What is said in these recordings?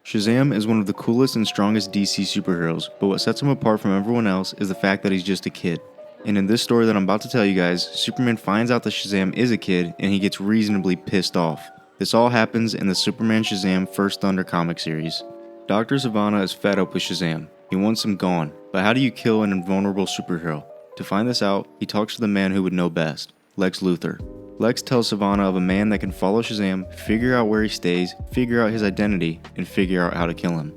Shazam is one of the coolest and strongest DC superheroes, but what sets him apart from everyone else is the fact that he's just a kid. And in this story that I'm about to tell you guys, Superman finds out that Shazam is a kid and he gets reasonably pissed off. This all happens in the Superman Shazam First Thunder comic series. Dr. Sivana is fed up with Shazam. He wants him gone, but how do you kill an invulnerable superhero? To find this out, he talks to the man who would know best, Lex Luthor. Lex tells Sivana of a man that can follow Shazam, figure out where he stays, figure out his identity, and figure out how to kill him.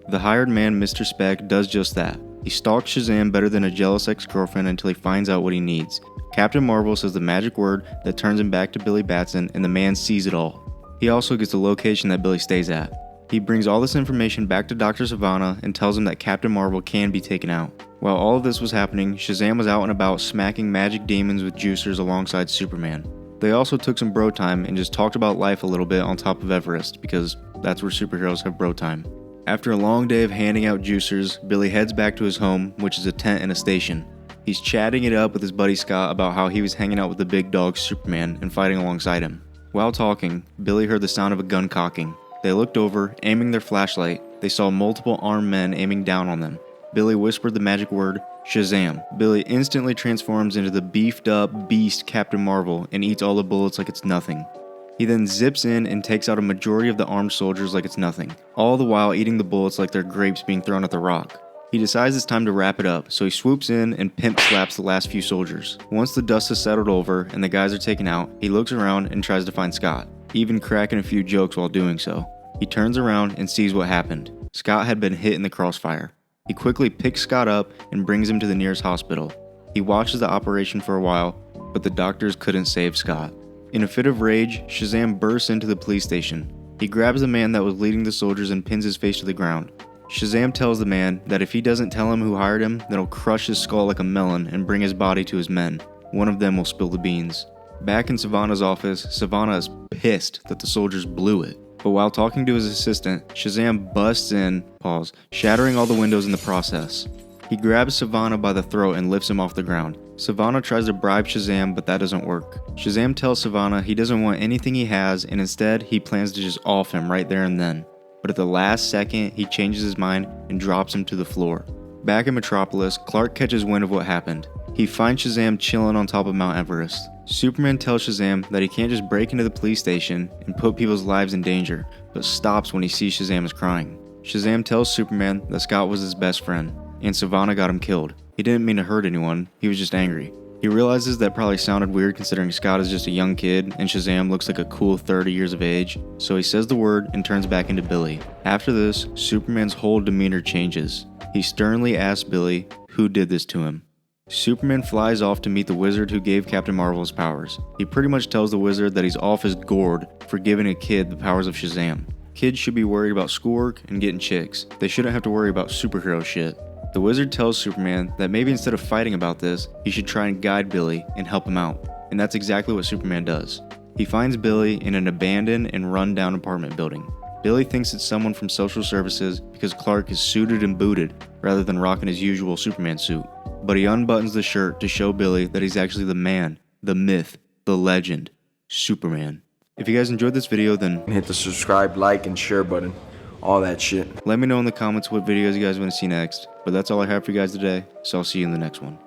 The hired man, Mr. Speck, does just that. He stalks Shazam better than a jealous ex-girlfriend until he finds out what he needs. Captain Marvel says the magic word that turns him back to Billy Batson, and the man sees it all. He also gets the location that Billy stays at. He brings all this information back to Dr. Sivana and tells him that Captain Marvel can be taken out. While all of this was happening, Shazam was out and about smacking magic demons with juicers alongside Superman. They also took some bro time and just talked about life a little bit on top of Everest, because that's where superheroes have bro time. After a long day of handing out juicers, Billy heads back to his home, which is a tent and a station. He's chatting it up with his buddy Scott about how he was hanging out with the big dog Superman and fighting alongside him. While talking, Billy heard the sound of a gun cocking. They looked over, aiming their flashlight. They saw multiple armed men aiming down on them. Billy whispered the magic word, Shazam. Billy instantly transforms into the beefed up beast Captain Marvel and eats all the bullets like it's nothing. He then zips in and takes out a majority of the armed soldiers like it's nothing, all the while eating the bullets like they're grapes being thrown at the rock. He decides it's time to wrap it up, so he swoops in and pimp slaps the last few soldiers. Once the dust has settled over and the guys are taken out, he looks around and tries to find Scott, even cracking a few jokes while doing so. He turns around and sees what happened. Scott had been hit in the crossfire. He quickly picks Scott up and brings him to the nearest hospital. He watches the operation for a while, but the doctors couldn't save Scott. In a fit of rage, Shazam bursts into the police station. He grabs the man that was leading the soldiers and pins his face to the ground. Shazam tells the man that if he doesn't tell him who hired him, then he'll crush his skull like a melon and bring his body to his men. One of them will spill the beans. Back in Sivana's office, Sivana is pissed that the soldiers blew it. But while talking to his assistant, Shazam busts in, shattering all the windows in the process. He grabs Sivana by the throat and lifts him off the ground. Sivana tries to bribe Shazam, but that doesn't work. Shazam tells Sivana he doesn't want anything he has, and instead he plans to just off him right there and then. But at the last second, he changes his mind and drops him to the floor. Back in Metropolis, Clark catches wind of what happened. He finds Shazam chilling on top of Mount Everest. Superman tells Shazam that he can't just break into the police station and put people's lives in danger, but stops when he sees Shazam is crying. Shazam tells Superman that Scott was his best friend, and Sivana got him killed. He didn't mean to hurt anyone, he was just angry. He realizes that probably sounded weird considering Scott is just a young kid and Shazam looks like a cool 30 years of age, so he says the word and turns back into Billy. After this, Superman's whole demeanor changes. He sternly asks Billy who did this to him. Superman flies off to meet the wizard who gave Captain Marvel his powers. He pretty much tells the wizard that he's off his gourd for giving a kid the powers of Shazam. Kids should be worried about schoolwork and getting chicks. They shouldn't have to worry about superhero shit. The wizard tells Superman that maybe instead of fighting about this, he should try and guide Billy and help him out. And that's exactly what Superman does. He finds Billy in an abandoned and run-down apartment building. Billy thinks it's someone from social services because Clark is suited and booted rather than rocking his usual Superman suit. But he unbuttons the shirt to show Billy that he's actually the man, the myth, the legend, Superman. If you guys enjoyed this video, then hit the subscribe, like, and share button. All that shit. Let me know in the comments what videos you guys want to see next. But that's all I have for you guys today, so I'll see you in the next one.